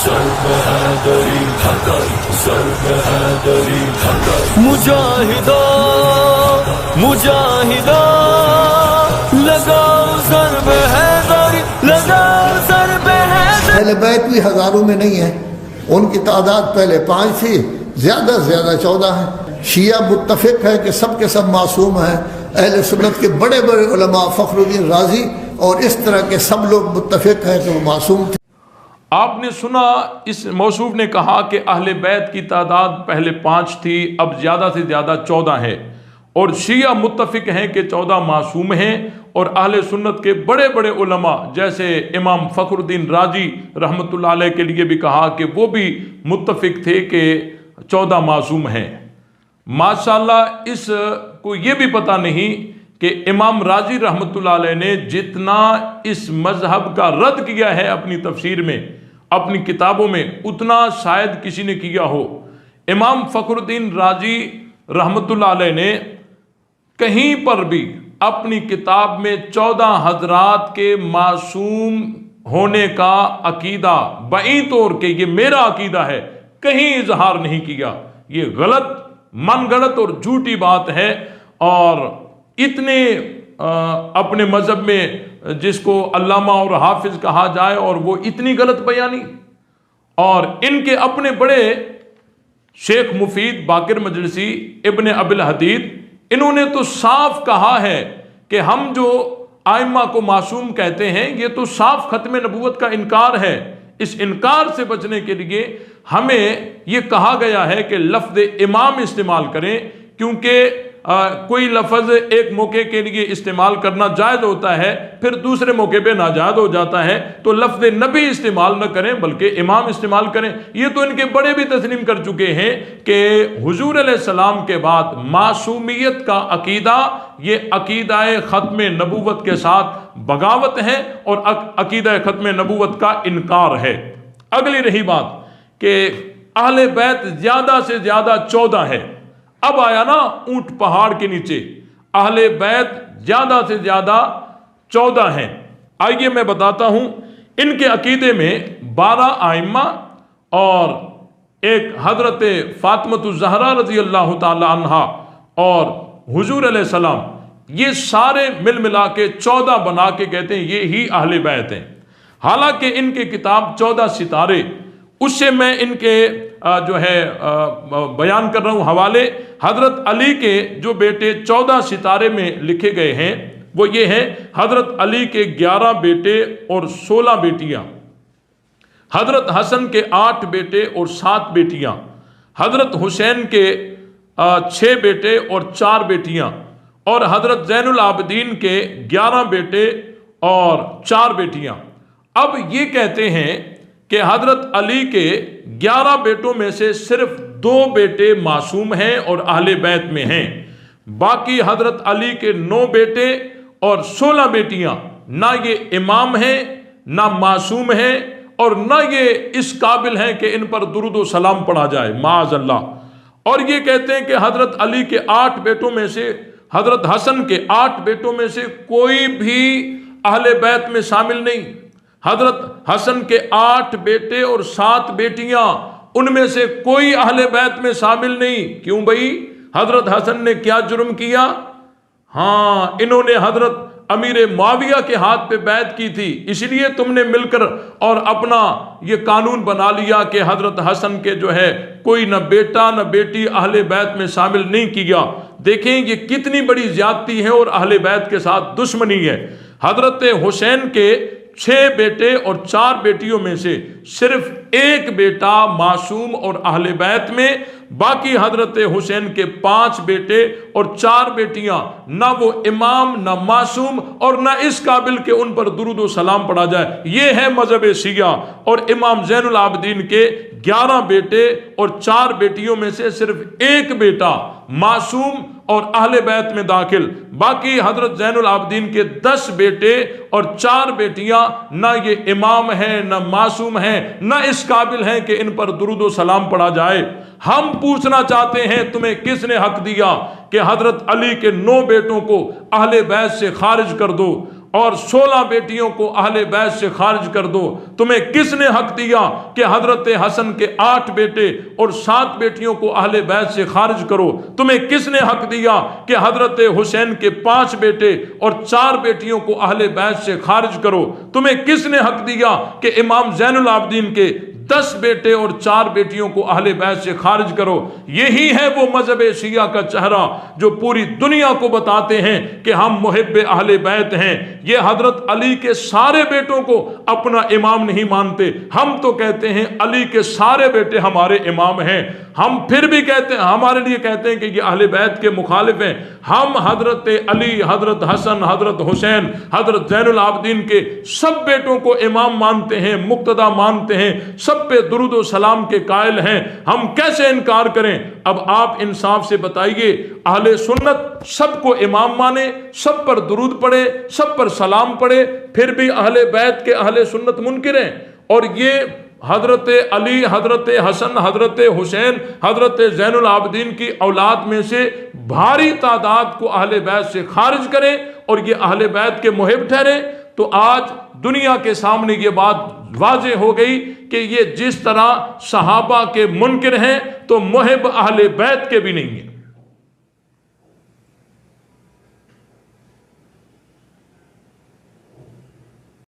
مجاہدو مجاہدو لگاؤ ضرب حیدر، لگاؤ ضرب حیدر۔ اہل بیت بھی ہزاروں میں نہیں ہیں، ان کی تعداد پہلے 5 تھی، زیادہ سے زیادہ 14 ہیں۔ شیعہ متفق ہے کہ سب کے سب معصوم ہیں۔ اہل سنت کے بڑے بڑے علماء فخر الدین رازی اور اس طرح کے سب لوگ متفق ہیں کہ وہ معصوم تھے۔ آپ نے سنا اس موصوف نے کہا کہ اہل بیت کی تعداد پہلے 5 تھی، اب زیادہ سے زیادہ 14 ہے، اور شیعہ متفق ہیں کہ 14 معصوم ہیں، اور اہل سنت کے بڑے بڑے علماء جیسے امام فخر الدین رازی رحمۃ اللہ علیہ کے لیے بھی کہا کہ وہ بھی متفق تھے کہ 14 معصوم ہیں۔ ماشاءاللہ اس کو یہ بھی پتہ نہیں کہ امام رازی رحمۃ اللہ علیہ نے جتنا اس مذہب کا رد کیا ہے اپنی تفسیر میں، اپنی کتابوں میں، اتنا شاید کسی نے کیا ہو۔ امام فخر الدین رازی رحمۃ اللہ علیہ نے کہیں پر بھی اپنی کتاب میں 14 حضرات کے معصوم ہونے کا عقیدہ بعید طور کہ یہ میرا عقیدہ ہے کہیں اظہار نہیں کیا۔ یہ غلط، من گڑت اور جھوٹی بات ہے، اور اتنے اپنے مذہب میں جس کو علامہ اور حافظ کہا جائے اور وہ اتنی غلط بیانی، اور ان کے اپنے بڑے شیخ مفید باقر مجلسی ابن ابی الحدید، انہوں نے تو صاف کہا ہے کہ ہم جو ائمہ کو معصوم کہتے ہیں یہ تو صاف ختم نبوت کا انکار ہے۔ اس انکار سے بچنے کے لیے ہمیں یہ کہا گیا ہے کہ لفظ امام استعمال کریں، کیونکہ کوئی لفظ ایک موقع کے لیے استعمال کرنا جائز ہوتا ہے، پھر دوسرے موقع پہ ناجائز ہو جاتا ہے، تو لفظ نبی استعمال نہ کریں بلکہ امام استعمال کریں۔ یہ تو ان کے بڑے بھی تسلیم کر چکے ہیں کہ حضور علیہ السلام کے بعد معصومیت کا عقیدہ یہ عقیدہ ختم نبوت کے ساتھ بغاوت ہے اور عقیدہ ختم نبوت کا انکار ہے۔ اگلی رہی بات کہ اہل بیت زیادہ سے زیادہ 14 ہے، اب آیا نا اونٹ پہاڑ کے نیچے، اہل بیت زیادہ سے زیادہ 14 ہیں۔ آئیے میں بتاتا ہوں ان کے عقیدے میں 12 ائمہ اور ایک حضرت فاطمہ الزہرا رضی اللہ تعالی عنہا اور حضور علیہ السلام، یہ سارے مل ملا کے 14 بنا کے کہتے ہیں یہ ہی اہل بیت ہیں۔ حالانکہ ان کے کتاب 14 ستارے، اس سے میں ان کے جو ہے بیان کر رہا ہوں حوالے، حضرت علی کے جو بیٹے 14 ستارے میں لکھے گئے ہیں وہ یہ ہیں: حضرت علی کے 11 بیٹے اور 16 بیٹیاں، حضرت حسن کے 8 بیٹے اور 7 بیٹیاں، حضرت حسین کے 6 بیٹے اور 4 بیٹیاں، اور حضرت زین العابدین کے 11 بیٹے اور 4 بیٹیاں۔ اب یہ کہتے ہیں کہ حضرت علی کے 11 بیٹوں میں سے صرف 2 بیٹے معصوم ہیں اور اہل بیت میں ہیں، باقی حضرت علی کے 9 بیٹے اور 16 بیٹیاں نہ یہ امام ہیں، نہ معصوم ہیں، اور نہ یہ اس قابل ہیں کہ ان پر درود و سلام پڑھا جائے، معاذ اللہ۔ اور یہ کہتے ہیں کہ حضرت علی کے 8 بیٹوں میں سے، حضرت حسن کے 8 بیٹوں میں سے کوئی بھی اہل بیت میں شامل نہیں۔ حضرت حسن کے 8 بیٹے اور 7 بیٹیاں، ان میں سے کوئی اہل بیت میں شامل نہیں۔ کیوں بھائی؟ حضرت حسن نے کیا جرم کیا؟ ہاں، انہوں نے حضرت امیر معاویہ کے ہاتھ پہ بیعت کی تھی، اس لیے تم نے مل کر اور اپنا یہ قانون بنا لیا کہ حضرت حسن کے جو ہے کوئی نہ بیٹا نہ بیٹی اہل بیت میں شامل نہیں کیا۔ دیکھیں یہ کتنی بڑی زیادتی ہے اور اہل بیت کے ساتھ دشمنی ہے۔ حضرت حسین کے 6 بیٹے اور 4 بیٹیوں میں سے صرف 1 بیٹا معصوم اور اہل بیت میں، باقی حضرت حسین کے 5 بیٹے اور 4 بیٹیاں نہ وہ امام نہ معصوم اور نہ اس قابل کہ ان پر درود و سلام پڑھا جائے۔ یہ ہے مذہب شیعہ۔ اور امام زین العابدین کے 11 بیٹے اور 4 بیٹیوں میں سے صرف 1 بیٹا معصوم اور اہل بیت میں داخل، باقی حضرت زین العابدین کے 10 بیٹے اور 4 بیٹیاں نہ یہ امام ہیں نہ معصوم ہیں نہ اس قابل ہیں کہ ان پر درود و سلام پڑھا جائے۔ ہم پوچھنا چاہتے ہیں تمہیں کس نے حق دیا کہ حضرت علی کے 9 بیٹوں کو اہل بیت سے خارج کر دو اور 16 بیٹیوں کو اہل بیت سے خارج کر دو۔ تمہیں کس نے حق دیا کہ حضرت حسن کے 8 بیٹے اور 7 بیٹیوں کو اہل بیت سے خارج کرو؟ تمہیں کس نے حق دیا کہ حضرت حسین کے 5 بیٹے اور 4 بیٹیوں کو اہل بیت سے خارج کرو؟ تمہیں کس نے حق دیا کہ امام زین العابدین کے 10 بیٹے اور 4 بیٹیوں کو اہل بیت سے خارج کرو؟ یہی ہے وہ مذہب شیعہ کا چہرہ جو پوری دنیا کو بتاتے ہیں کہ ہم محب اہل بیت ہیں۔ یہ حضرت علی کے سارے بیٹوں کو اپنا امام نہیں مانتے، ہم تو کہتے ہیں علی کے سارے بیٹے ہمارے امام ہیں۔ ہم پھر بھی کہتے ہیں، ہمارے لیے کہتے ہیں کہ یہ اہل بیت کے مخالف ہیں۔ ہم حضرت علی، حضرت حسن، حضرت حسین، حضرت زین العابدین کے سب بیٹوں کو امام مانتے ہیں، مقتدا مانتے ہیں، سب پہ درود و سلام کے قائل ہیں۔ ہم کیسے انکار کریں؟ اب آپ انصاف سے بتائیے، اہل سنت سب کو امام مانے، سب پر درود پڑھے، سب پر سلام پڑھے، پھر بھی اہل بیت کے اہل سنت منکر ہیں؟ اور یہ حضرت علی، حضرت حسن، حضرت حسین، حضرت زین العابدین کی اولاد میں سے بھاری تعداد کو اہل بیت سے خارج کریں اور یہ اہل بیت کے محب ٹھہرے، تو آج دنیا کے سامنے یہ بات واضح ہو گئی کہ یہ جس طرح صحابہ کے منکر ہیں تو محب اہل بیت کے بھی نہیں ہیں۔